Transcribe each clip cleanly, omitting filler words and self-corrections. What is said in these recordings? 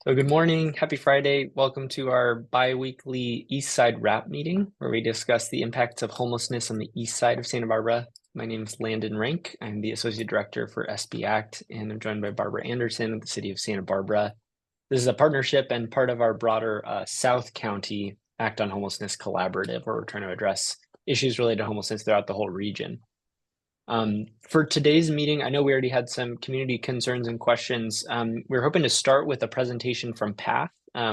So good morning, happy Friday. Welcome to our bi-weekly Eastside Wrap meeting where we discuss the impacts of homelessness on the east side of Santa Barbara. My name is Landon Rank. I'm the Associate Director for SB Act, and I'm joined by Barbara Anderson of the City of Santa Barbara. This is a partnership and part of our broader South County Act on Homelessness Collaborative, where we're trying to address issues related to homelessness throughout the whole region. For today's meeting, I know we already had some community concerns and questions. We're hoping to start with a presentation from PATH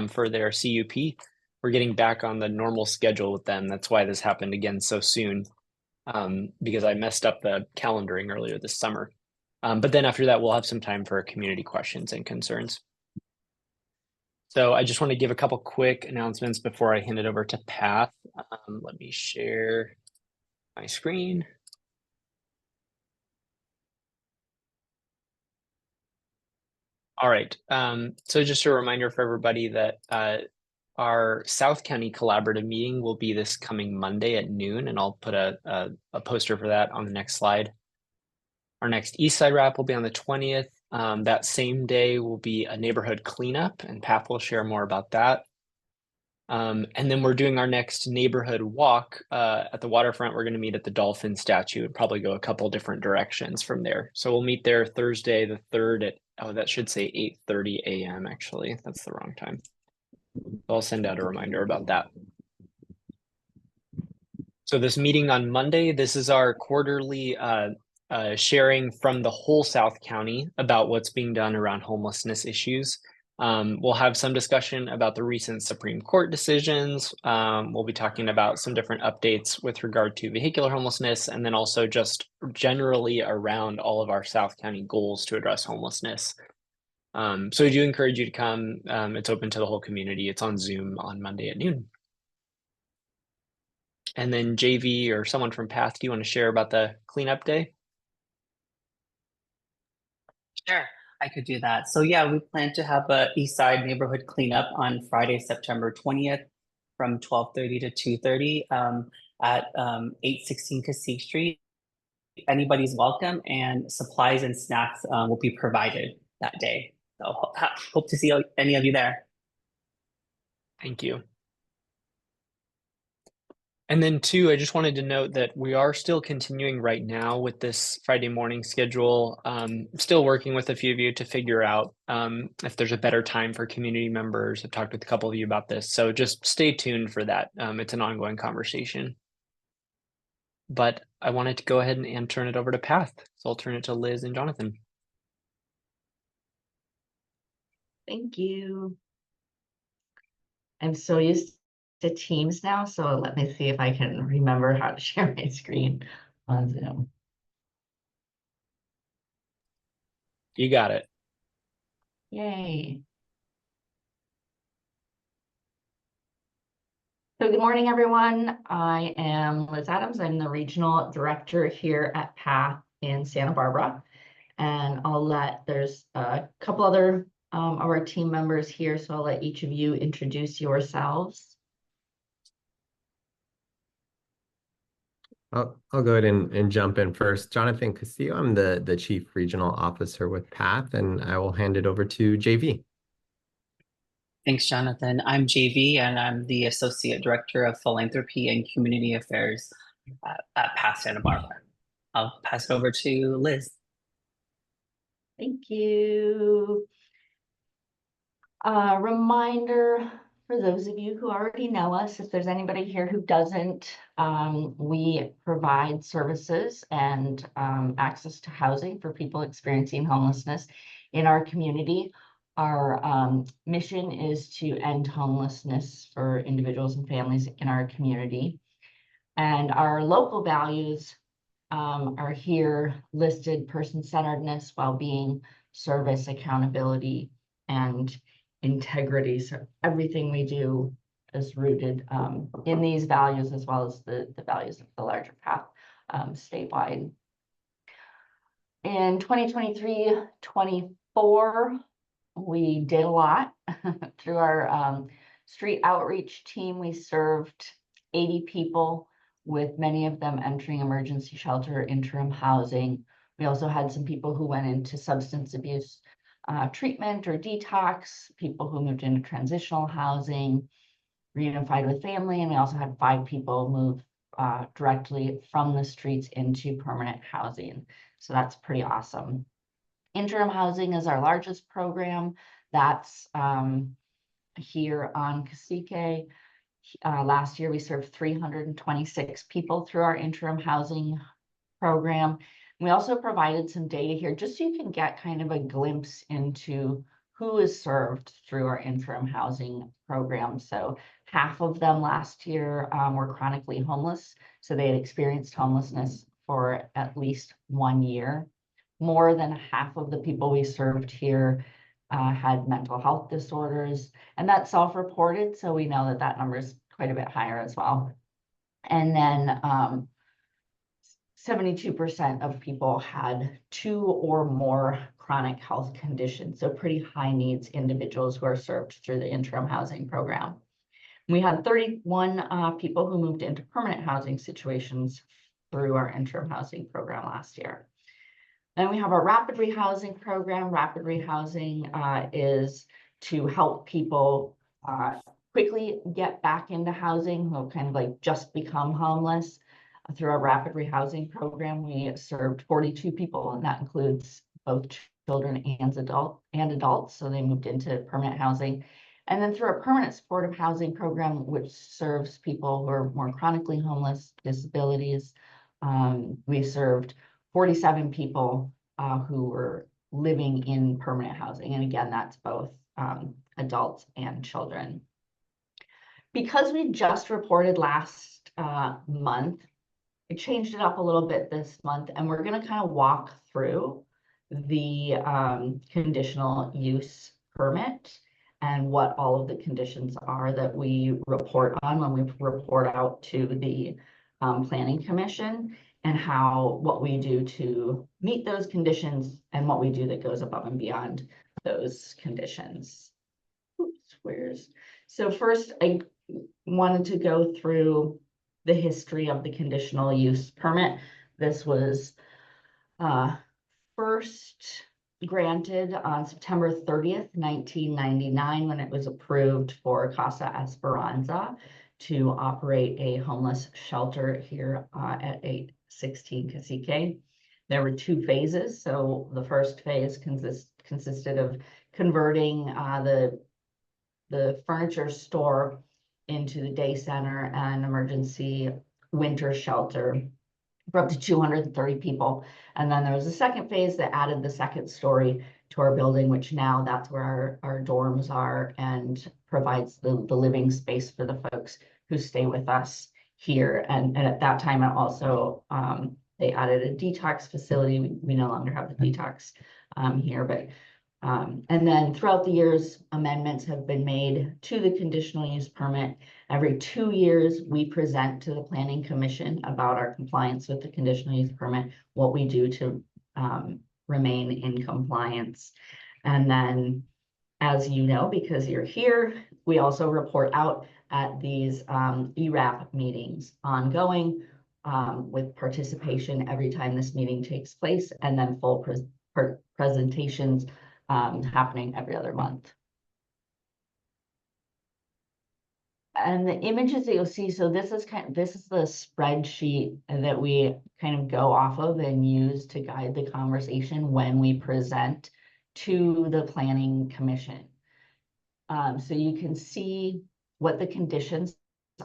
for their CUP. We're getting back on the normal schedule with them. That's why this happened again so soon, because I messed up the calendaring earlier this summer. But then after that, we'll have some time for community questions and concerns. So I just want to give a couple quick announcements before I hand it over to PATH. Let me share my screen. All right. So just a reminder for everybody that our South County Collaborative meeting will be this coming Monday at noon, and I'll put a poster for that on the next slide. Our next Eastside Wrap will be on the 20th. That same day will be a neighborhood cleanup, and Pat will share more about that. And then we're doing our next neighborhood walk at the waterfront. We're going to meet at the Dolphin statue and probably go a couple different directions from there. So we'll meet there Thursday the 3rd at, that should say 8:30 a.m. actually. That's the wrong time. I'll send out a reminder about that. So this meeting on Monday, this is our quarterly sharing from the whole South County about what's being done around homelessness issues. We'll have some discussion about the recent Supreme Court decisions. We'll be talking about some different updates with regard to vehicular homelessness, and then also just generally around all of our South County goals to address homelessness. So we do encourage you to come. It's open to the whole community. It's on Zoom on Monday at noon. And then JV or someone from PATH, do you want to share about the cleanup day? Sure, I could do that. So yeah, we plan to have a Eastside neighborhood cleanup on Friday, September 20th from 12:30 to 2:30 at 816 Cassie Street. Anybody's welcome, and supplies and snacks will be provided that day. So hope to see any of you there. Thank you. And then two, I just wanted to note that we are still continuing right now with this Friday morning schedule. Still working with a few of you to figure out if there's a better time for community members. I've talked with a couple of you about this, so just stay tuned for that. It's an ongoing conversation. But I wanted to go ahead and turn it over to PATH. So I'll turn it to Liz and Jonathan. Thank you. I'm so used to Teams now, so let me see if I can remember how to share my screen on Zoom. You got it. Yay. So good morning, everyone. I am Liz Adams. I'm the Regional Director here at PATH in Santa Barbara. And there's a couple other of our team members here, so I'll let each of you introduce yourselves. I'll go ahead and jump in first. Jonathan Castillo, I'm the Chief Regional Officer with PATH, and I will hand it over to JV. Thanks, Jonathan. I'm JV, and I'm the Associate Director of Philanthropy and Community Affairs at PATH Santa Barbara. I'll pass it over to Liz. Thank you. Reminder for those of you who already know us, if there's anybody here who doesn't, we provide services and access to housing for people experiencing homelessness in our community. Our mission is to end homelessness for individuals and families in our community. And our local values are here listed: person-centeredness, well-being, service, accountability, and integrity. So everything we do is rooted in these values, as well as the values of the larger PATH statewide. In 2023-24, we did a lot. Through our street outreach team, we served 80 people, with many of them entering emergency shelter, interim housing. We also had some people who went into substance abuse treatment or detox, people who moved into transitional housing, reunified with family, and we also had 5 people move directly from the streets into permanent housing. So that's pretty awesome. Interim housing is our largest program. That's here on Cacique. Last year, we served 326 people through our interim housing program. We also provided some data here just so you can get kind of a glimpse into who is served through our interim housing program. So half of them last year were chronically homeless. So they had experienced homelessness for at least 1 year. More than half of the people we served here had mental health disorders, and that's self-reported. So we know that that number is quite a bit higher as well. And then 72% of people had 2 or more chronic health conditions, so pretty high needs individuals who are served through the interim housing program. We had 31 people who moved into permanent housing situations through our interim housing program last year. Then we have our rapid rehousing program. Rapid rehousing is to help people quickly get back into housing who kind of like just become homeless. Through our rapid rehousing program, we served 42 people, and that includes both children and adults. So they moved into permanent housing. And then through our permanent supportive housing program, which serves people who are more chronically homeless, disabilities, we served 47 people who were living in permanent housing. And again, that's both adults and children. Because we just reported last month, I changed it up a little bit this month, and we're going to kind of walk through the conditional use permit and what all of the conditions are that we report on when we report out to the Planning Commission, and what we do to meet those conditions and what we do that goes above and beyond those conditions. Oops, so first I wanted to go through the history of the conditional use permit. This was first granted on September 30th, 1999, when it was approved for Casa Esperanza to operate a homeless shelter here at 816 Cacique. There were 2 phases. So the first phase consisted of converting the furniture store into the day center and emergency winter shelter for up to 230 people. And then there was a second phase that added the second story to our building, which now that's where our dorms are, and provides the living space for the folks who stay with us here. And at that time, it also they added a detox facility. We no longer have the detox here, but and then throughout the years, amendments have been made to the conditional use permit. Every 2 years, we present to the Planning Commission about our compliance with the conditional use permit, what we do to remain in compliance. And then, as you know, because you're here, we also report out at these ERAP meetings ongoing with participation every time this meeting takes place, and then full presentations happening every other month. And the images that you'll see, so this is the spreadsheet that we kind of go off of and use to guide the conversation when we present to the Planning Commission. So you can see what the conditions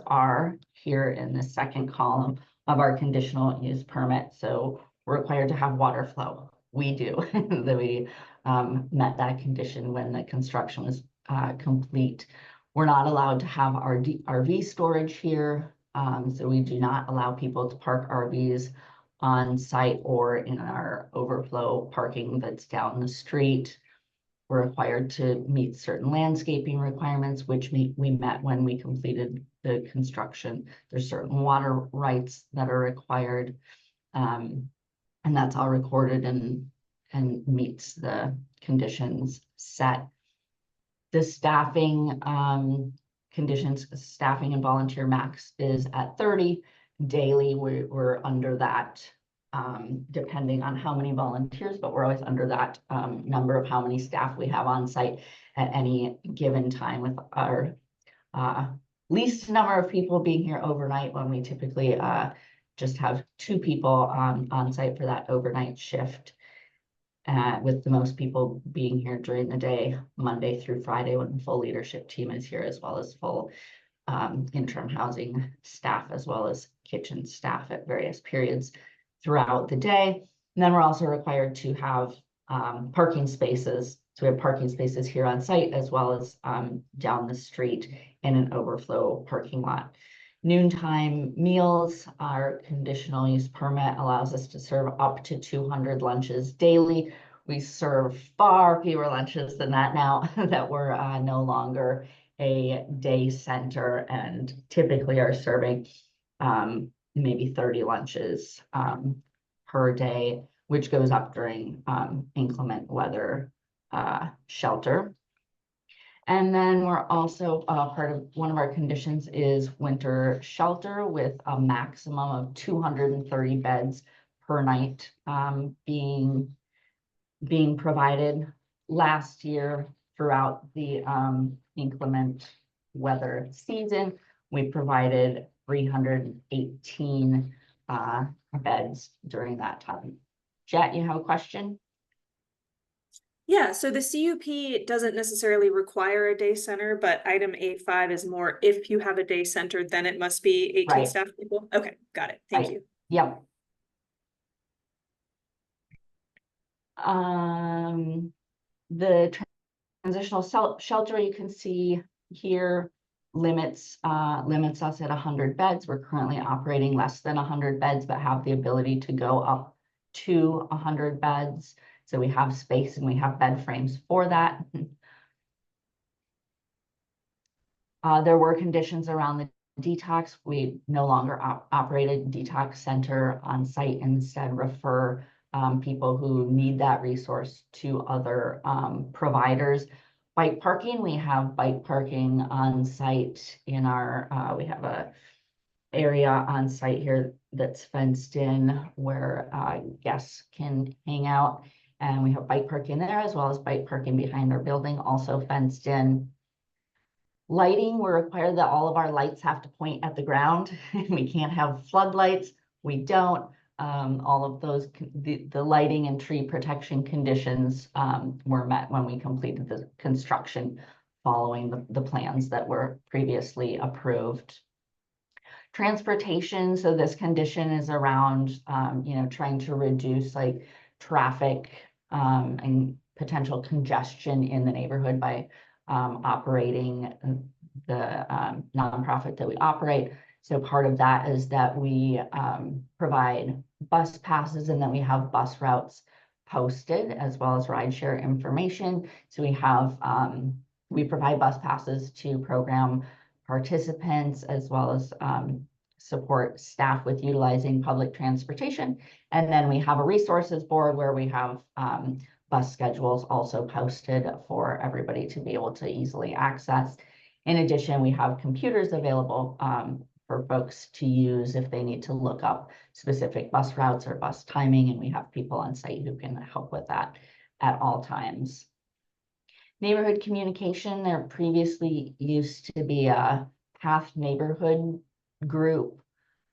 are here in the second column of our conditional use permit. So we're required to have water flow. We do. That we met that condition when the construction was complete. We're not allowed to have our RV storage here. So we do not allow people to park RVs on site or in our overflow parking that's down the street. We're required to meet certain landscaping requirements, which we met when we completed the construction. There's certain water rights that are required. And that's all recorded and meets the conditions set. The staffing conditions, staffing and volunteer max is at 30. Daily, we're under that depending on how many volunteers, but we're always under that number of how many staff we have on site at any given time, with our least number of people being here overnight, when we typically just have 2 people on site for that overnight shift, with the most people being here during the day, Monday through Friday, when the full leadership team is here, as well as full interim housing staff, as well as kitchen staff at various periods throughout the day. And then we're also required to have parking spaces. So we have parking spaces here on site, as well as down the street in an overflow parking lot. Noontime meals, our conditional use permit allows us to serve up to 200 lunches daily. We serve far fewer lunches than that now that we're no longer a day center, and typically are serving maybe 30 lunches per day, which goes up during inclement weather shelter. And then we're also part of one of our conditions is winter shelter, with a maximum of 230 beds per night being provided. Last year, throughout the inclement weather season, we provided 318 beds during that time. Jet, you have a question? Yeah, so the CUP doesn't necessarily require a day center, but item 8.5 is more, if you have a day center, then it must be 18 Right. staff people. Okay, got it. Thank Right. you. Yep. The transitional shelter, you can see here, limits us at 100 beds. We're currently operating less than 100 beds, but have the ability to go up to 100 beds. So we have space and we have bed frames for that. There were conditions around the detox. We no longer operate a detox center on site, instead refer people who need that resource to other providers. Bike parking, we have bike parking on site in our, we have a area on site here that's fenced in, where guests can hang out. And we have bike parking there, as well as bike parking behind our building, also fenced in. Lighting, we're required that all of our lights have to point at the ground. We can't have floodlights. We don't. All of those, the lighting and tree protection conditions were met when we completed the construction, following the plans that were previously approved. Transportation, so this condition is around trying to reduce like traffic and potential congestion in the neighborhood by operating the nonprofit that we operate. So part of that is that we provide bus passes, and then we have bus routes posted, as well as rideshare information. So we provide bus passes to program participants, as well as support staff with utilizing public transportation. And then we have a resources board where we have bus schedules also posted for everybody to be able to easily access. In addition, we have computers available for folks to use if they need to look up specific bus routes or bus timing, and we have people on site who can help with that at all times. Neighborhood communication, there previously used to be a PATH neighborhood group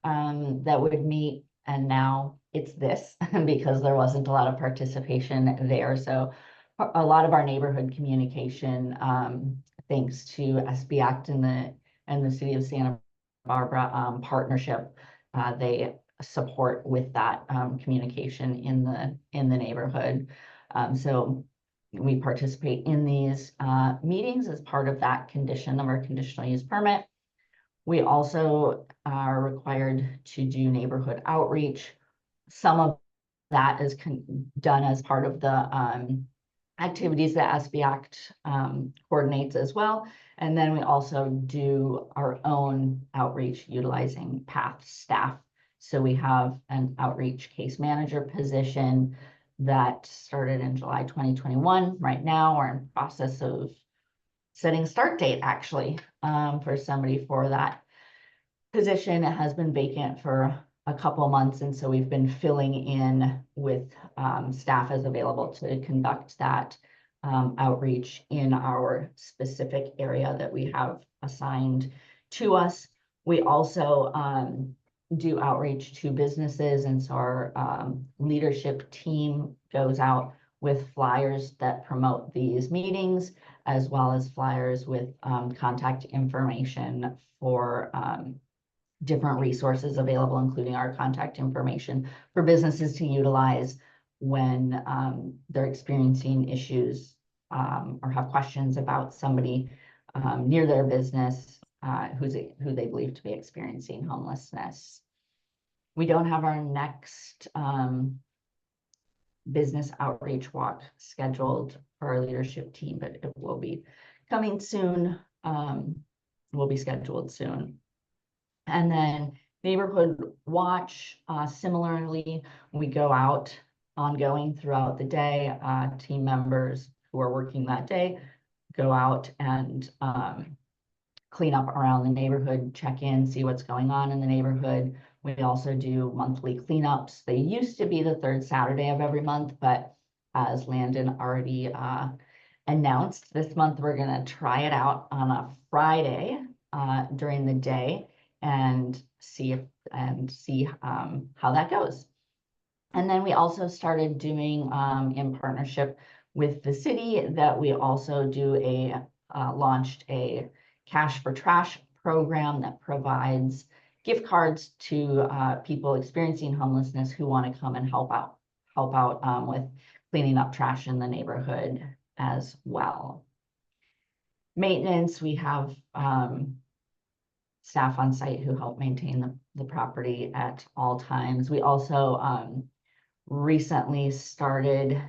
that would meet, and now it's this because there wasn't a lot of participation there. So a lot of our neighborhood communication, thanks to SB Act and the City of Santa Barbara partnership, they support with that communication in the neighborhood. So we participate in these meetings as part of that condition of our conditional use permit. We also are required to do neighborhood outreach. Some of that is done as part of the activities that SB Act coordinates as well. And then we also do our own outreach utilizing PATH staff. So we have an outreach case manager position that started in July 2021. Right now, we're in process of setting a start date, actually, for somebody for that position. It has been vacant for a couple months, and so we've been filling in with staff as available to conduct that outreach in our specific area that we have assigned to us. We also do outreach to businesses, and so our leadership team goes out with flyers that promote these meetings, as well as flyers with contact information for different resources available, including our contact information for businesses to utilize when they're experiencing issues or have questions about somebody near their business who they believe to be experiencing homelessness. We don't have our next business outreach walk scheduled for our leadership team, but it will be coming soon. Will be scheduled soon. And then neighborhood watch, similarly, we go out ongoing throughout the day. Team members who are working that day go out and clean up around the neighborhood, check in, see what's going on in the neighborhood. We also do monthly cleanups. They used to be the third Saturday of every month, but as Landon already announced, this month we're going to try it out on a Friday during the day and see how that goes. And then we also started doing in partnership with the city that we also do launched a Cash for Trash program that provides gift cards to people experiencing homelessness who want to come and help out with cleaning up trash in the neighborhood as well. Maintenance, we have staff on site who help maintain the property at all times. We also recently started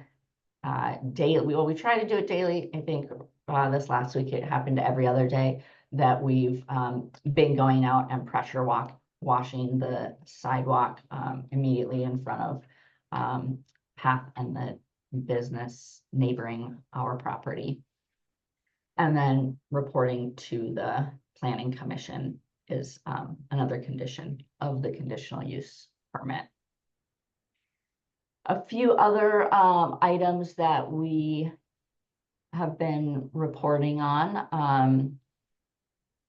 daily. We try to do it daily. I think this last week it happened every other day that we've been going out and pressure washing the sidewalk immediately in front of Path and the business neighboring our property. And then reporting to the Planning Commission is another condition of the conditional use permit. A few other items that we have been reporting on,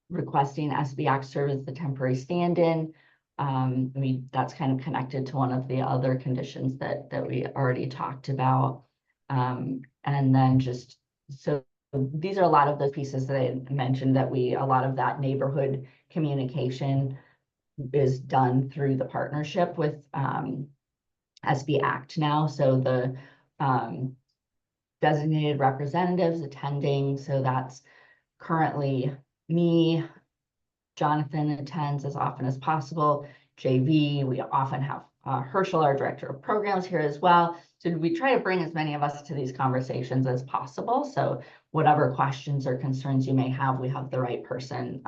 requesting SBAC serve as the temporary stand-in. That's kind of connected to one of the other conditions that we already talked about. And then just so these are a lot of those pieces that I mentioned that a lot of that neighborhood communication is done through the partnership with SB Act now. So the designated representatives attending, so that's currently me. Jonathan attends as often as possible. JV, we often have Herschel, our director of programs, here as well. So we try to bring as many of us to these conversations as possible. So whatever questions or concerns you may have, we have the right person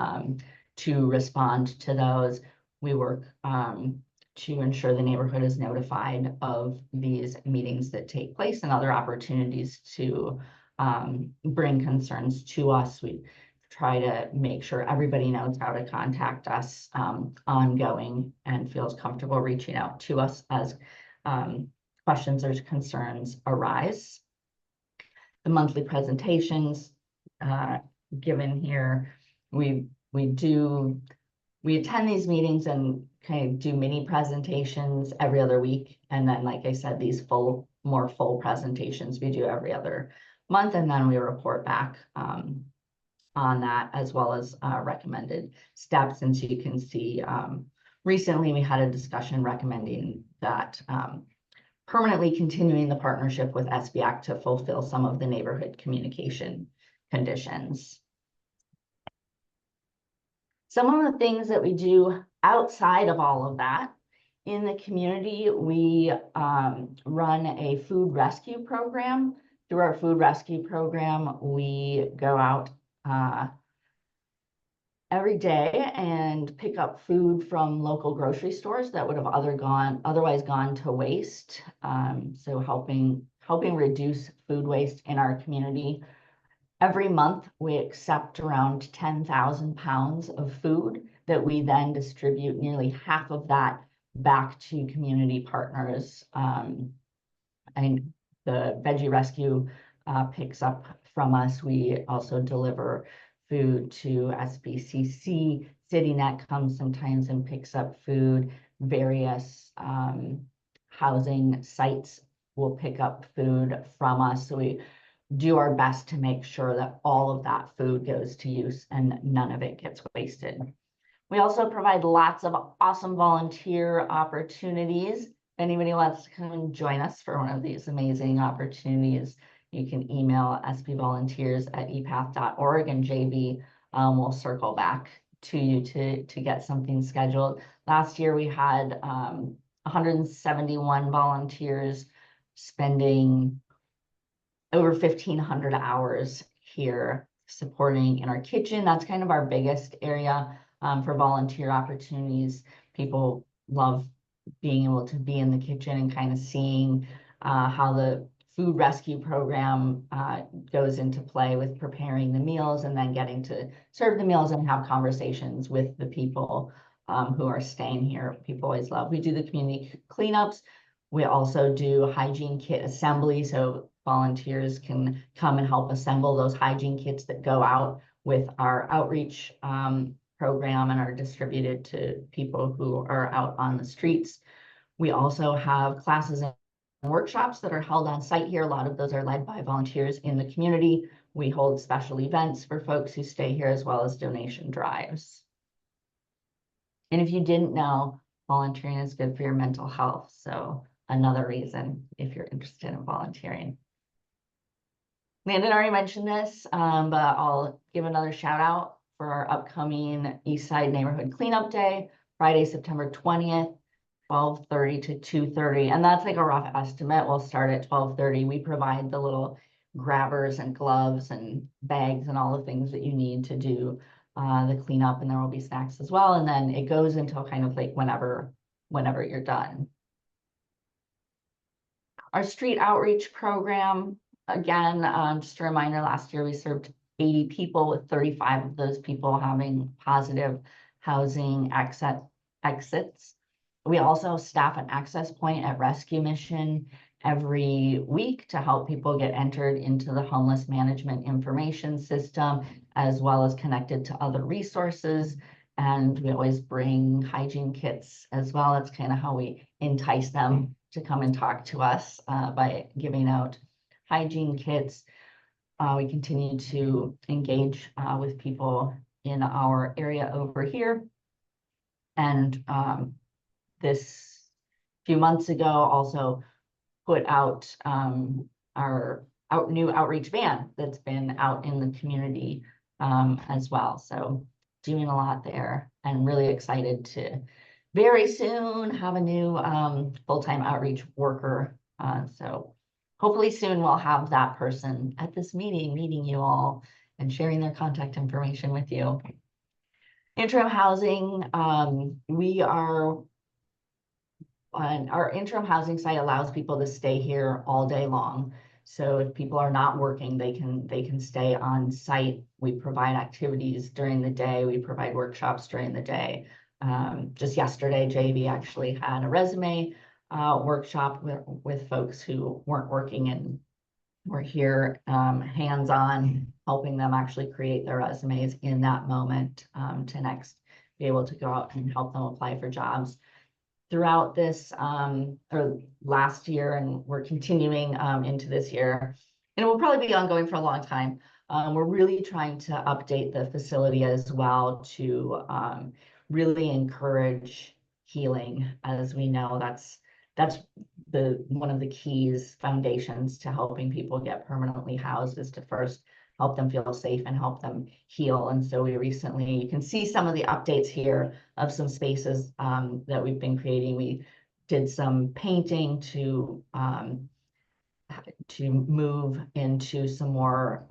to respond to those. We work to ensure the neighborhood is notified of these meetings that take place and other opportunities to bring concerns to us. We try to make sure everybody knows how to contact us ongoing and feels comfortable reaching out to us as questions or concerns arise. The monthly presentations given here, we attend these meetings and kind of do mini presentations every other week. And then, like I said, these more full presentations we do every other month, and then we report back on that, as well as recommended steps. And so you can see recently we had a discussion recommending that permanently continuing the partnership with SBAC to fulfill some of the neighborhood communication conditions. Some of the things that we do outside of all of that in the community, we run a food rescue program. Through our food rescue program, we go out every day and pick up food from local grocery stores that would have otherwise gone to waste. So helping reduce food waste in our community. Every month, we accept around 10,000 pounds of food that we then distribute. Nearly half of that back to community partners. And the Veggie Rescue picks up from us. We also deliver food to SBCC. CityNet comes sometimes and picks up food. Various housing sites will pick up food from us. So we do our best to make sure that all of that food goes to use and none of it gets wasted. We also provide lots of awesome volunteer opportunities. If anybody wants to come and join us for one of these amazing opportunities, you can email sbvolunteers@epath.org and JV will circle back to you to get something scheduled. Last year we had 171 volunteers spending over 1,500 hours here supporting in our kitchen. That's kind of our biggest area for volunteer opportunities. People love being able to be in the kitchen and kind of seeing how the food rescue program goes into play with preparing the meals and then getting to serve the meals and have conversations with the people who are staying here. People always love. We do the community cleanups. We also do hygiene kit assembly, so volunteers can come and help assemble those hygiene kits that go out with our outreach program and are distributed to people who are out on the streets. We also have classes and workshops that are held on site here. A lot of those are led by volunteers in the community. We hold special events for folks who stay here as well as donation drives. And if you didn't know, volunteering is good for your mental health. So another reason if you're interested in volunteering. Landon already mentioned this, but I'll give another shout out for our upcoming Eastside Neighborhood Cleanup Day, Friday, September 20th, 12:30 to 2:30. And that's like a rough estimate. We'll start at 12:30. We provide the little grabbers and gloves and bags and all the things that you need to do the cleanup, and there will be snacks as well. And then it goes until kind of like whenever you're done. Our street outreach program, again, just a reminder, last year we served 80 people, with 35 of those people having positive housing exits. We also staff an access point at Rescue Mission every week to help people get entered into the homeless management information system, as well as connected to other resources. And we always bring hygiene kits as well. That's kind of how we entice them to come and talk to us by giving out hygiene kits. We continue to engage with people in our area over here. And this few months ago also put out our new outreach van that's been out in the community as well. So doing a lot there, and really excited to very soon have a new full-time outreach worker. So hopefully soon we'll have that person at this meeting you all and sharing their contact information with you. Interim housing, our interim housing site allows people to stay here all day long. So if people are not working, they can stay on site. We provide activities during the day. We provide workshops during the day. Just yesterday, JV actually had a resume workshop with folks who weren't working, and we're here hands-on, helping them actually create their resumes in that moment to next be able to go out and help them apply for jobs. Throughout this or last year, and we're continuing into this year, and it will probably be ongoing for a long time. We're really trying to update the facility as well to really encourage healing. As we know, that's one of the keys, foundations to helping people get permanently housed, is to first help them feel safe and help them heal. And so we recently, you can see some of the updates here of some spaces that we've been creating. We did some painting to move into some more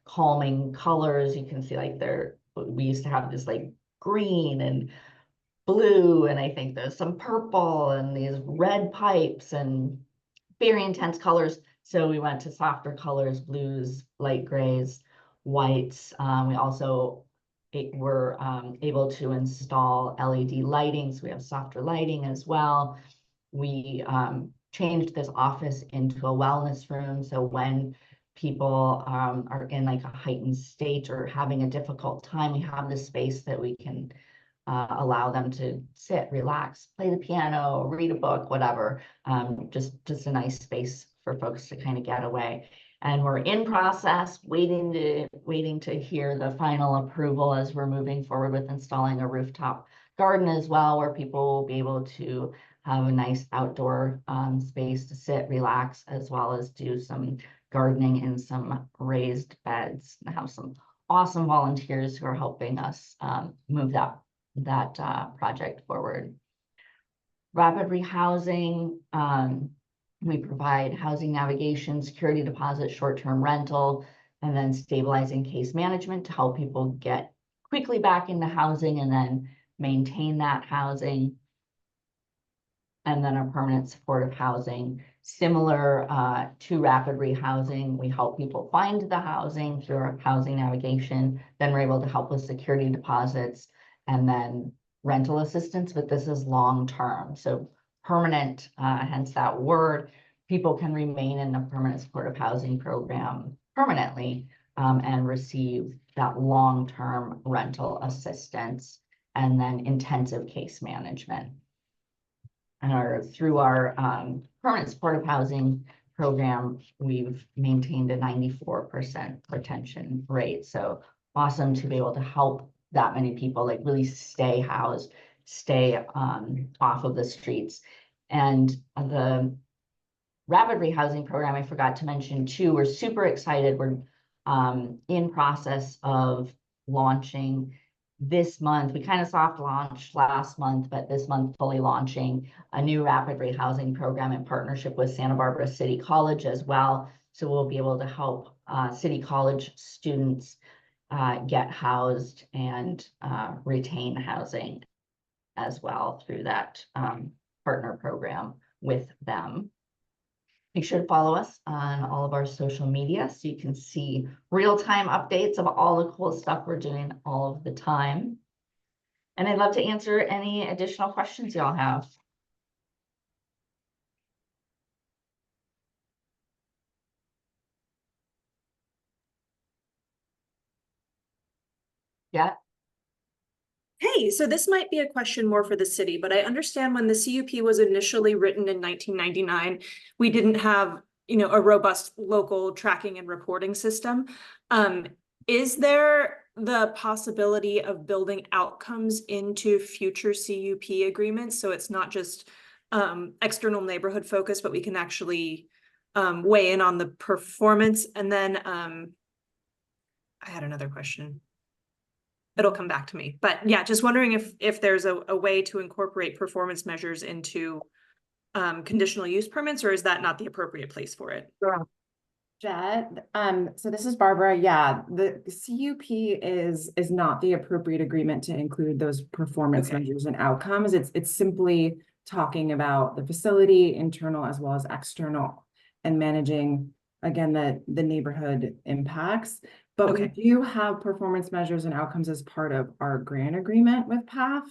calming colors. You can see like we used to have this like green and blue, and I think there's some purple and these red pipes and very intense colors. So we went to softer colors, blues, light grays, whites. We also we're able to install LED lighting, so we have softer lighting as well. We changed this office into a wellness room, so when people are in like a heightened state or having a difficult time, we have this space that we can allow them to sit, relax, play the piano, read a book, whatever. Just a nice space for folks to kind of get away. And we're in process, waiting to hear the final approval as we're moving forward with installing a rooftop garden as well, where people will be able to have a nice outdoor space to sit, relax, as well as do some gardening in some raised beds, and have some awesome volunteers who are helping us move that project forward. Rapid rehousing, we provide housing navigation, security deposit, short-term rental, and then stabilizing case management to help people get quickly back into housing and then maintain that housing. And then our permanent supportive housing, similar to rapid rehousing. We help people find the housing through our housing navigation. Then we're able to help with security deposits and then rental assistance, but this is long-term. So permanent, hence that word, people can remain in the permanent supportive housing program permanently and receive that long-term rental assistance and then intensive case management. And through our permanent supportive housing program, we've maintained a 94% retention rate. So awesome to be able to help that many people like really stay housed, stay off of the streets. And the rapid rehousing program, I forgot to mention too, we're super excited. We're in process of launching this month. We kind of soft launched last month, but this month fully launching a new rapid rehousing program in partnership with Santa Barbara City College as well. So we'll be able to help City College students get housed and retain housing as well through that partner program with them. Make sure to follow us on all of our social media so you can see real-time updates of all the cool stuff we're doing all of the time. And I'd love to answer any additional questions y'all have. Yeah. Hey, so this might be a question more for the city, but I understand when the CUP was initially written in 1999, we didn't have, a robust local tracking and reporting system. Is there the possibility of building outcomes into future CUP agreements? So it's not just external neighborhood focus, but we can actually weigh in on the performance. And then I had another question. It'll come back to me, but yeah, just wondering if there's a way to incorporate performance measures into conditional use permits, or is that not the appropriate place for it? Jet, so this is Barbara. Yeah, the CUP is not the appropriate agreement to include those performance measures and outcomes. It's simply talking about the facility, internal as well as external, and managing again the neighborhood impacts. But we do have performance measures and outcomes as part of our grant agreement with PATH.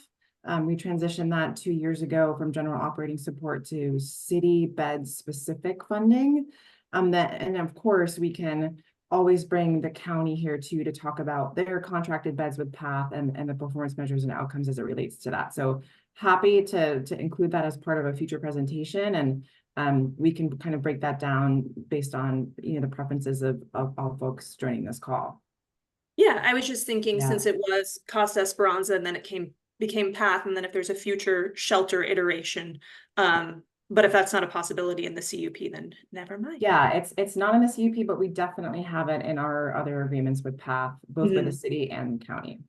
We transitioned that 2 years ago from general operating support to city bed specific funding. And of course, we can always bring the county here too to talk about their contracted beds with PATH and the performance measures and outcomes as it relates to that. So happy to include that as part of a future presentation, and we can kind of break that down based on the preferences of all folks joining this call. Yeah, I was just thinking since it was Costa Esperanza and then it became PATH, and then if there's a future shelter iteration, but if that's not a possibility in the CUP, then never mind. Yeah, it's not in the CUP, but we definitely have it in our other agreements with PATH, both with the city and county,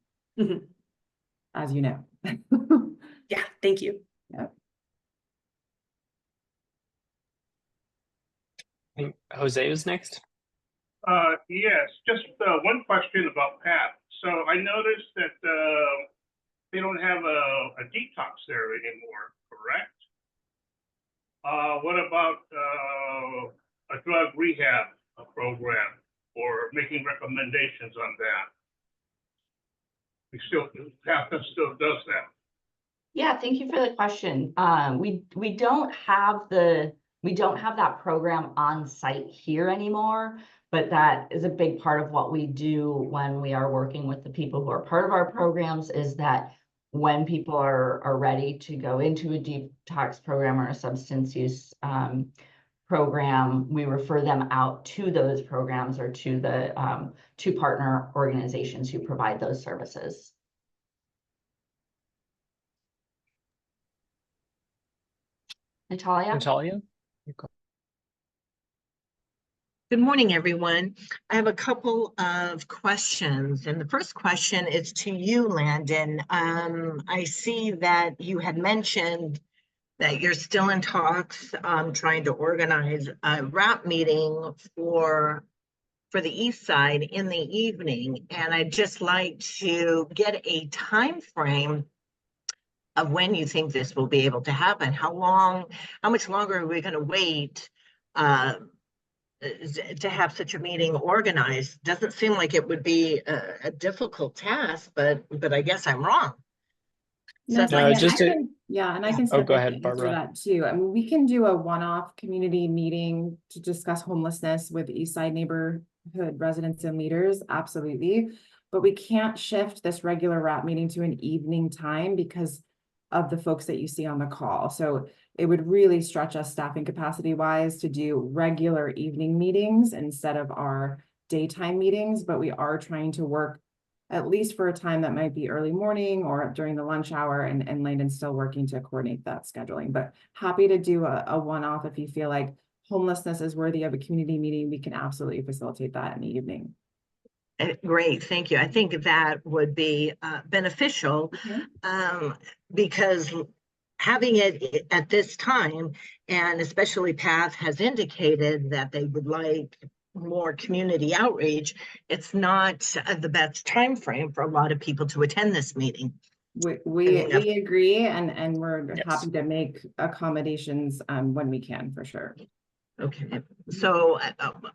as you know. Yeah, thank you. Yep. I think Jose was next. Yes, just one question about PATH. So I noticed that they don't have a detox there anymore, correct? What about a drug rehab program or making recommendations on that? PATH still does that. Yeah, thank you for the question. We don't have that program on site here anymore, but that is a big part of what we do when we are working with the people who are part of our programs, is that when people are ready to go into a detox program or a substance use program, we refer them out to those programs or to the to partner organizations who provide those services. Natalia? Natalia? Good morning, everyone. I have a couple of questions, and the first question is to you, Landon. I see that you had mentioned that you're still in talks, trying to organize a wrap meeting for the East Side in the evening, and I'd just like to get a time frame of when you think this will be able to happen. How much longer are we going to wait to have such a meeting organized? Doesn't seem like it would be a difficult task, but I guess I'm wrong. So No, like, just to, and I can oh, step go in ahead, to answer Barbara. that too. I mean, we can do a one-off community meeting to discuss homelessness with Eastside neighborhood residents and leaders, absolutely. But we can't shift this regular wrap meeting to an evening time because of the folks that you see on the call. So it would really stretch us staffing capacity wise to do regular evening meetings instead of our daytime meetings, but we are trying to work at least for a time that might be early morning or during the lunch hour, and Landon's still working to coordinate that scheduling, but happy to do a one-off. If you feel like homelessness is worthy of a community meeting, we can absolutely facilitate that in the evening. Great, thank you. I think that would be beneficial, because having it at this time, and especially PATH has indicated that they would like more community outreach, it's not the best time frame for a lot of people to attend this meeting. We agree, and we're Yes. happy to make accommodations when we can, for sure. Okay, so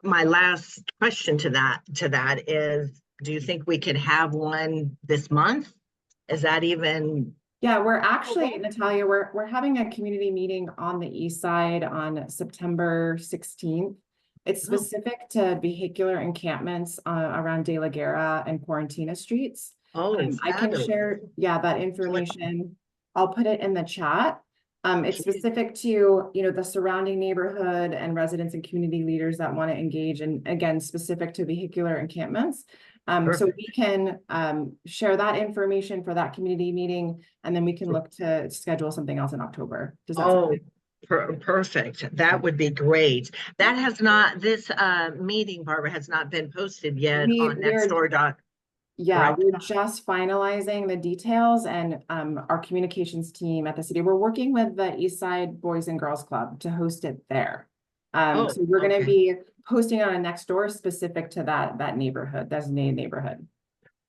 my last question to that is, do you think we could have one this month? Is that even? Yeah, we're actually, Natalia, we're having a community meeting on the East Side on September 16th. It's specific to vehicular encampments around De La Guerra and Quarantina streets. I can share, that information. I'll put it in the chat. It's specific to, the surrounding neighborhood and residents and community leaders that want to engage, and again, specific to vehicular encampments. So we can share that information for that community meeting, and then we can look to schedule something else in October. Does that sound good? Perfect. That would be great. That has not, this meeting, Barbara, has not been posted yet on Nextdoor. Yeah, Correct. we're just finalizing the details, and our communications team at the city, we're working with the Eastside Boys and Girls Club to host it there. So we're going to be posting on a Nextdoor specific to that neighborhood, designated neighborhood.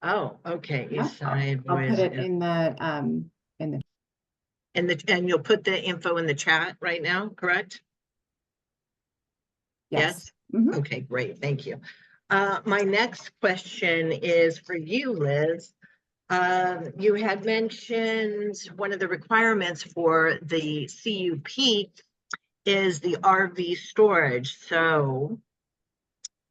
Oh, okay. Eastside I'll Boys. put it in the and you'll put the info in the chat right now, correct? Yes. Mm-hmm. Okay, great. Thank you. My next question is for you, Liz. You had mentioned one of the requirements for the CUP is the RV storage. So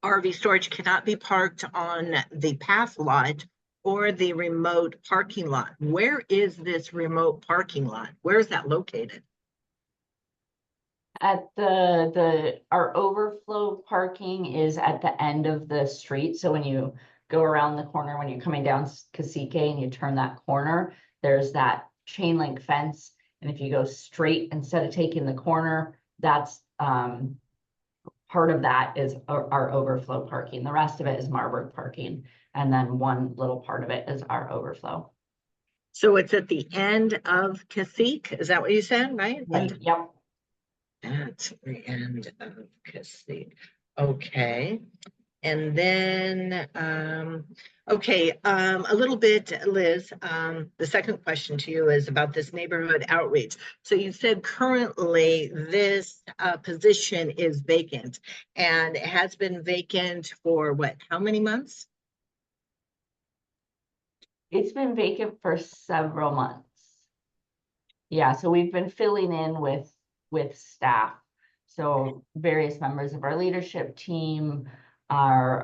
RV storage cannot be parked on the PATH lot or the remote parking lot. Where is this remote parking lot? Where is that located? At our overflow parking is at the end of the street. So when you go around the corner, when you're coming down Cacique and you turn that corner, there's that chain link fence. And if you go straight instead of taking the corner, that's part of that is our overflow parking. The rest of it is Marburg parking. And then one little part of it is our overflow. So it's at the end of Cacique. Is that what you said, right? Yep. At the end of Cacique. Okay. And then, a little bit, Liz, the second question to you is about this neighborhood outreach. So you said currently this position is vacant, and it has been vacant for what, how many months? It's been vacant for several months. Yeah, so we've been filling in with staff. So various members of our leadership team, our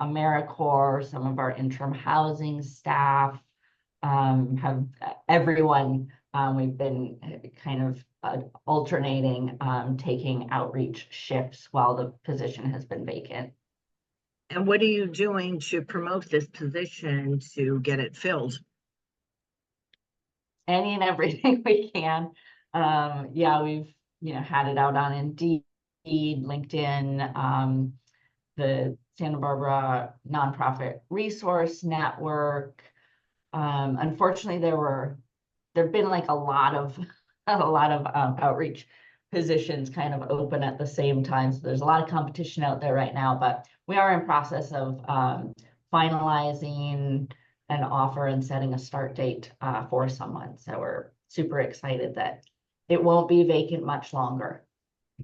AmeriCorps, some of our interim housing staff, have everyone, we've been kind of alternating, taking outreach shifts while the position has been vacant. And what are you doing to promote this position to get it filled? Any and everything we can. Yeah, we've, had it out on Indeed, LinkedIn, the Santa Barbara Nonprofit Resource Network. Unfortunately, there've been like a lot of outreach positions kind of open at the same time. So there's a lot of competition out there right now, but we are in process of finalizing an offer and setting a start date for someone. So we're super excited that it won't be vacant much longer.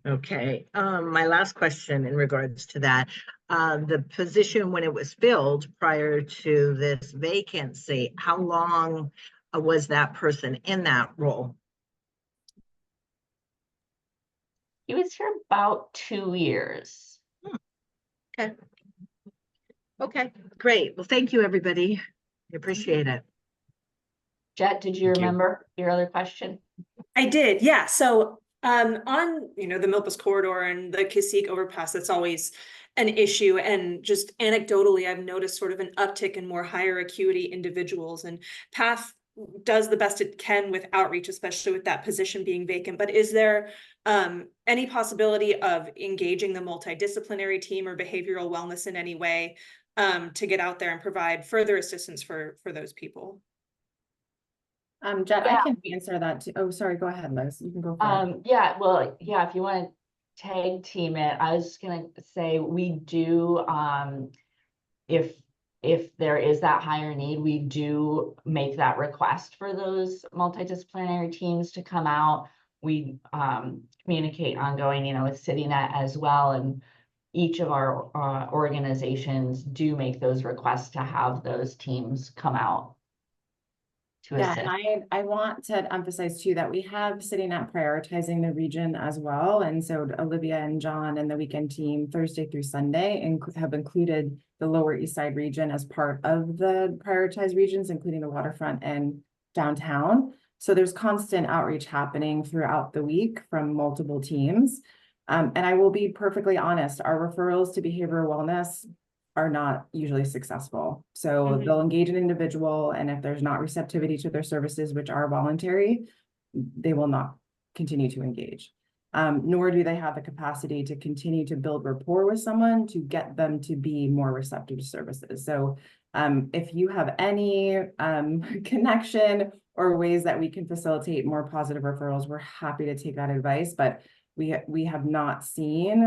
Okay, my last question in regards to that, the position when it was filled prior to this vacancy, how long was that person in that role? He was here about 2 years. Okay. Okay, great. Well, thank you, everybody. I appreciate it. Jet, did you Thank you. remember your other question? I did, yeah. So on the Milpas corridor and the Cacique overpass, that's always an issue. And just anecdotally, I've noticed sort of an uptick in more higher acuity individuals, and PATH does the best it can with outreach, especially with that position being vacant. But is there any possibility of engaging the multidisciplinary team or behavioral wellness in any way to get out there and provide further assistance for those people? Jet, Yeah. I can answer that too. Oh, sorry, go ahead, Liz. You can go for it. Yeah, well, yeah, if you want to tag team it, I was just gonna say we do, if there is that higher need, we do make that request for those multidisciplinary teams to come out. We communicate ongoing, with CityNet as well, and each of our organizations do make those requests to have those teams come out to Yeah, assist. and I want to emphasize too that we have CityNet prioritizing the region as well. And so Olivia and John and the weekend team Thursday through Sunday have included the Lower East Side region as part of the prioritized regions, including the waterfront and downtown. So there's constant outreach happening throughout the week from multiple teams. And I will be perfectly honest, our referrals to behavioral wellness are not usually successful. So they'll engage an individual, and if there's not receptivity to their services, which are voluntary, they will not continue to engage. Nor do they have the capacity to continue to build rapport with someone to get them to be more receptive to services. So if you have any connection or ways that we can facilitate more positive referrals, we're happy to take that advice. But we have not seen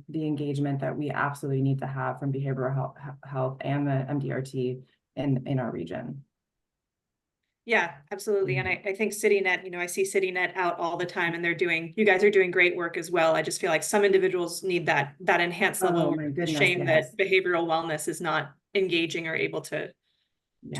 the engagement that we absolutely need to have from behavioral health and the MDRT in our region. Yeah, absolutely. And I think CityNet, I see CityNet out all the time, and you guys are doing great work as well. I just feel like some individuals need that enhanced level of shame that behavioral wellness is not engaging or able to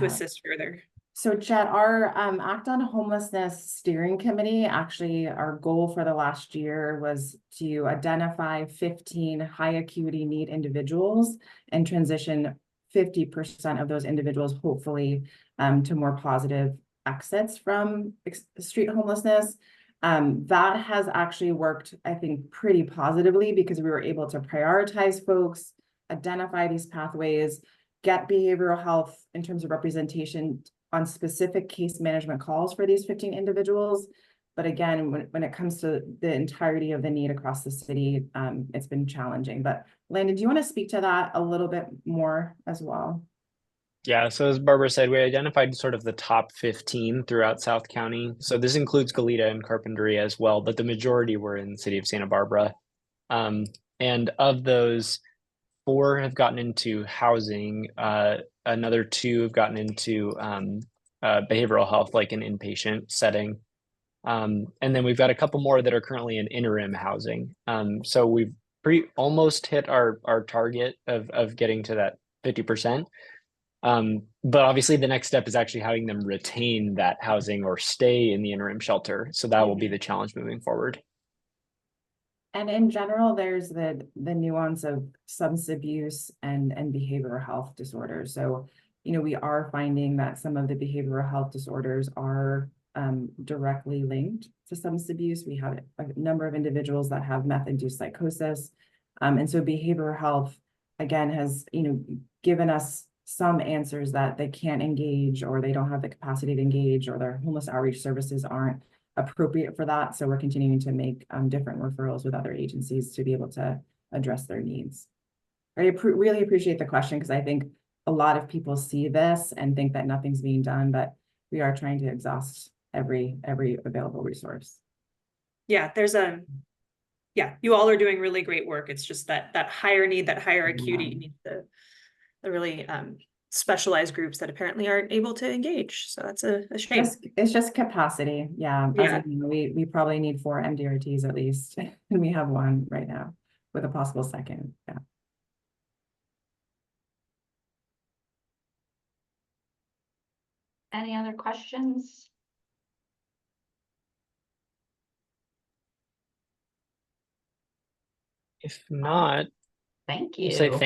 assist further. So Jet, our Act on Homelessness Steering Committee, actually our goal for the last year was to identify 15 high acuity need individuals and transition 50% of those individuals, hopefully, to more positive exits from street homelessness. That has actually worked, I think, pretty positively because we were able to prioritize folks, identify these pathways, get behavioral health in terms of representation on specific case management calls for these 15 individuals. But again, when it comes to the entirety of the need across the city, it's been challenging. But Landon, do you want to speak to that a little bit more as well? Yeah, so as Barbara said, we identified sort of the top 15 throughout South County. So this includes Goleta and Carpinteria as well, but the majority were in the city of Santa Barbara. And of those, 4 have gotten into housing. Another 2 have gotten into behavioral health, like an inpatient setting. And then we've got a couple more that are currently in interim housing. So we've almost hit our target of getting to that 50%. But obviously the next step is actually having them retain that housing or stay in the interim shelter. So that will be the challenge moving forward. And in general, there's the nuance of substance abuse and behavioral health disorders. So, you know, we are finding that some of the behavioral health disorders are directly linked to substance abuse. We have a number of individuals that have meth-induced psychosis. And so behavioral health, again, has, you know, given us some answers that they can't engage, or they don't have the capacity to engage, or their homeless outreach services aren't appropriate for that. So we're continuing to make different referrals with other agencies to be able to address their needs. I really appreciate the question, because I think a lot of people see this and think that nothing's being done, but we are trying to exhaust every available resource. Yeah, yeah, you all are doing really great work. It's just that higher need, that higher acuity need, the really specialized groups that apparently aren't able to engage. So that's a shame. It's just capacity. Yeah. As you know, we probably need 4 MDRTs at least, and we have 1 right now with a possible second. Yeah. Any other questions? If not, Thank I'll say you.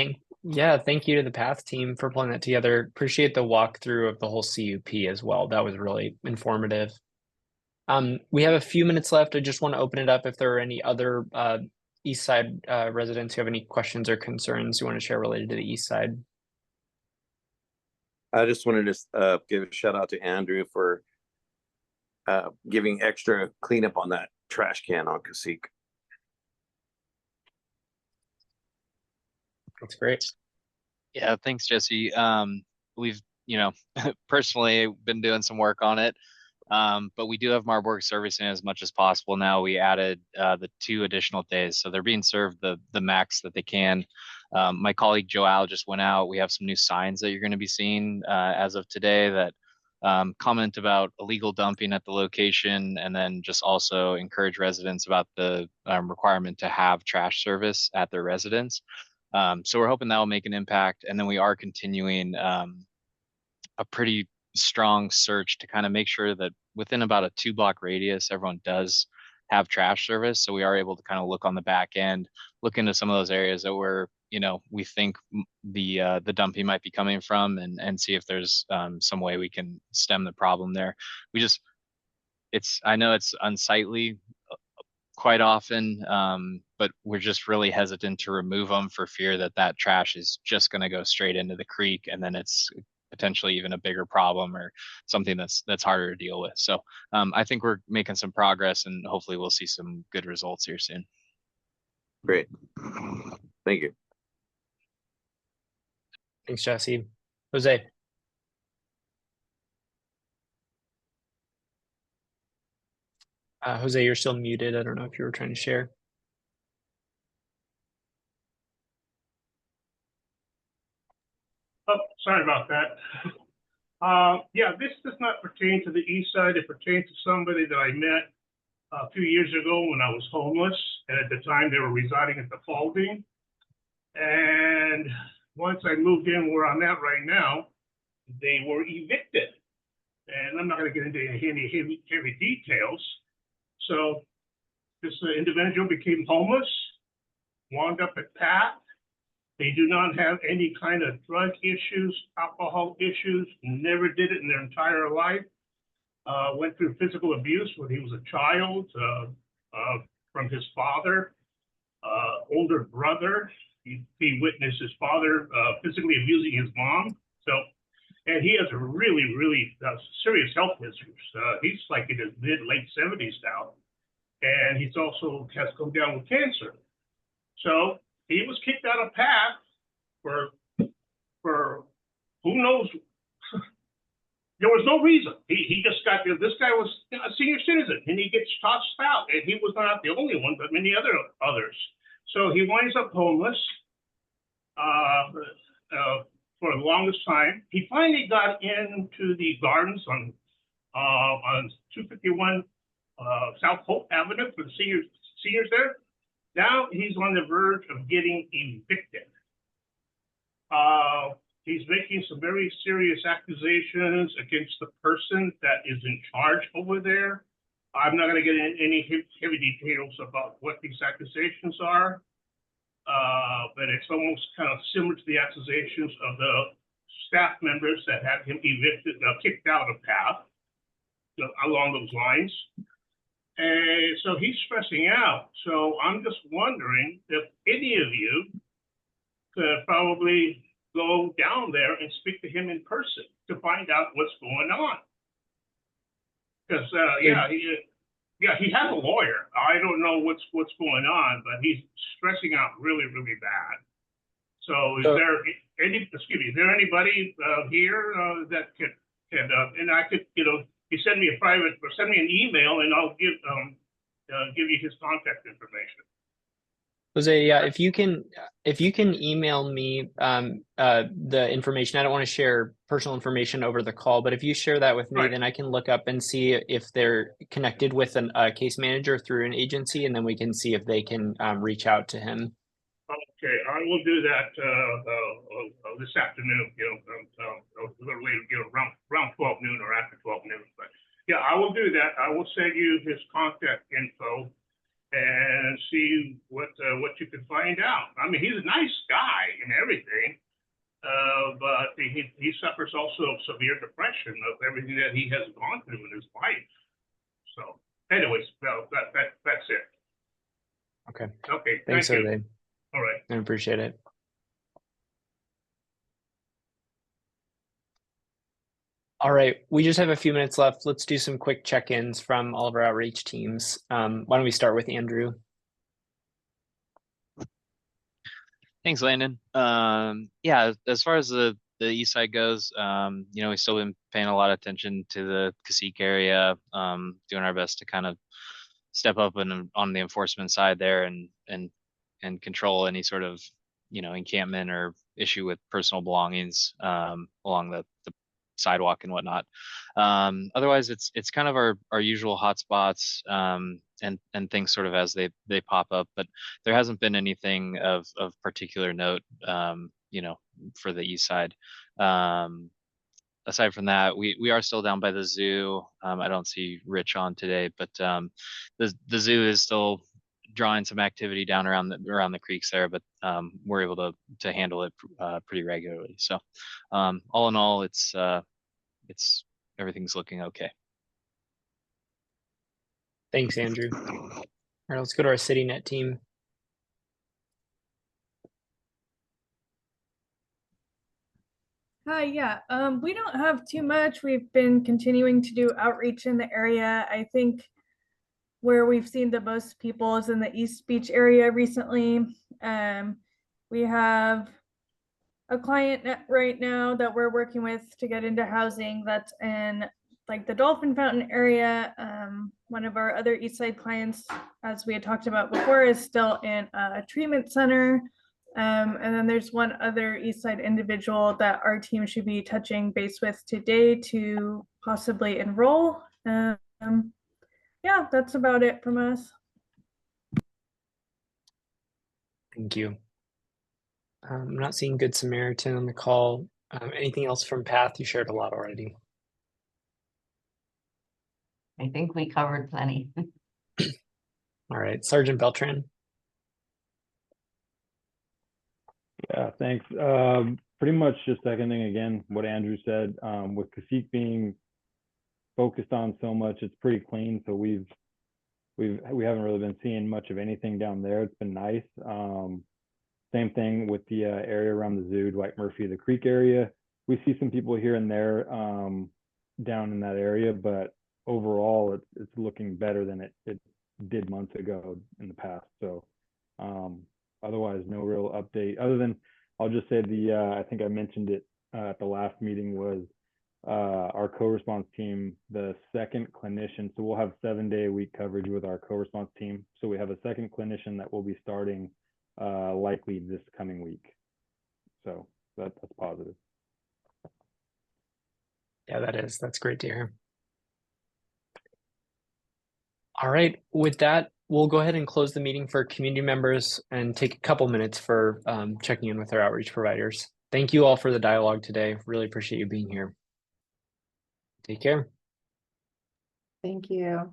thank you to the Path team for pulling that together. Appreciate the walkthrough of the whole CUP as well. That was really informative. We have a few minutes left. I just want to open it up if there are any other Eastside residents who have any questions or concerns you want to share related to the Eastside. I just wanted to give a shout out to Andrew for giving extra cleanup on that trash can on Cacique. That's great. Yeah, thanks, Jesse. We've, personally been doing some work on it. But we do have Marburg servicing as much as possible now. We added the 2 additional days, so they're being served the max that they can. My colleague Joelle just went out. We have some new signs that you're going to be seeing as of today that comment about illegal dumping at the location, and then just also encourage residents about the requirement to have trash service at their residence. So we're hoping that will make an impact, and then we are continuing a pretty strong search to kind of make sure that within about a 2-block radius, everyone does have trash service. So we are able to kind of look on the back end, look into some of those areas that where, we think the dumping might be coming from, and see if there's some way we can stem the problem there. I know it's unsightly quite often, but we're just really hesitant to remove them for fear that trash is just going to go straight into the creek, and then it's potentially even a bigger problem or something that's harder to deal with. So I think we're making some progress, and hopefully we'll see some good results here soon. Great. Thank you. Thanks, Jesse. Jose. Jose, you're still muted. I don't know if you were trying to share. Oh, sorry about that. Yeah, this does not pertain to the Eastside. It pertains to somebody that I met a few years ago when I was homeless, and at the time they were residing at the Falding. And once I moved in where I'm at right now, they were evicted. And I'm not going to get into any heavy details. So this individual became homeless, wound up at PATH. They do not have any kind of drug issues, alcohol issues, never did it in their entire life. Went through physical abuse when he was a child from his father, older brother. He witnessed his father physically abusing his mom. So, and he has a really, really serious health issues. He's like in his late 70s now. And he's also has come down with cancer. So he was kicked out of PATH for who knows. There was no reason. He just got there. This guy was a senior citizen, and he gets tossed out. And he was not the only one, but many others. So he winds up homeless for the longest time. He finally got into the gardens on 251 South Hope Avenue for the seniors there. Now he's on the verge of getting evicted. he's making some very serious accusations against the person that is in charge over there. I'm not going to get into any heavy details about what these accusations are, but it's almost kind of similar to the accusations of the staff members that had him evicted, kicked out of PATH, along those lines. And so he's stressing out. So I'm just wondering if any of you could probably go down there and speak to him in person to find out what's going on. Because he has a lawyer. I don't know what's going on, but he's stressing out really, really bad. So is there anybody here that could and I could, you send me an email and I'll give you his contact information. Jose, yeah, if you can email me the information. I don't want to share personal information over the call, but if you share that with me, then I can look up and see if they're connected with a case manager through an agency, and then we can see if they can reach out to him. Okay, I will do that this afternoon. Literally, around 12 noon or after 12 noon. But yeah, I will do that. I will send you his contact info and see what you can find out. I mean, he's a nice guy and everything, but he suffers also severe depression of everything that he has gone through in his life. So, anyways, well, that's it. Okay. Okay. Thanks, Thank you. Jose. All right. I appreciate it. All right, we just have a few minutes left. Let's do some quick check-ins from all of our outreach teams. Why don't we start with Andrew? Thanks, Landon. Yeah, as far as the east side goes, we've still been paying a lot of attention to the Cacique area, doing our best to kind of step up on the enforcement side there and control any sort of, encampment or issue with personal belongings along the sidewalk and whatnot. Otherwise, it's kind of our usual hotspots and things sort of as they pop up, but there hasn't been anything of particular note, for the east side. Aside from that, we are still down by the zoo. I don't see Rich on today, but the zoo is still drawing some activity down around the creeks there, but we're able to handle it pretty regularly. So all in all, it's everything's looking okay. Thanks, Andrew. All right, let's go to our CityNet team. Hi, yeah. We don't have too much. We've been continuing to do outreach in the area. I think where we've seen the most people is in the East Beach area recently. We have a client right now that we're working with to get into housing that's in like the Dolphin Fountain area. One of our other East Side clients, as we had talked about before, is still in a treatment center. And then there's one other East Side individual that our team should be touching base with today to possibly enroll. Yeah, that's about it from us. Thank you. I'm not seeing Good Samaritan on the call. Anything else from PATH? You shared a lot already. I think we covered plenty. All right, Sergeant Beltran. Yeah, thanks. Pretty much just seconding again what Andrew said. With Cacique being focused on so much, it's pretty clean. So we haven't really been seeing much of anything down there. It's been nice. Same thing with the area around the zoo, Dwight Murphy, the Creek area. We see some people here and there down in that area, but overall, it's looking better than it did months ago in the past. So otherwise, no real update other than I'll just say I think I mentioned it at the last meeting was our co-response team, the second clinician. So we'll have 7-day-a-week coverage with our co-response team. So we have a second clinician that will be starting likely this coming week. So that's positive. Yeah, that's great to hear. All right, with that, we'll go ahead and close the meeting for community members and take a couple minutes for checking in with our outreach providers. Thank you all for the dialogue today. Really appreciate you being here. Take care. Thank you.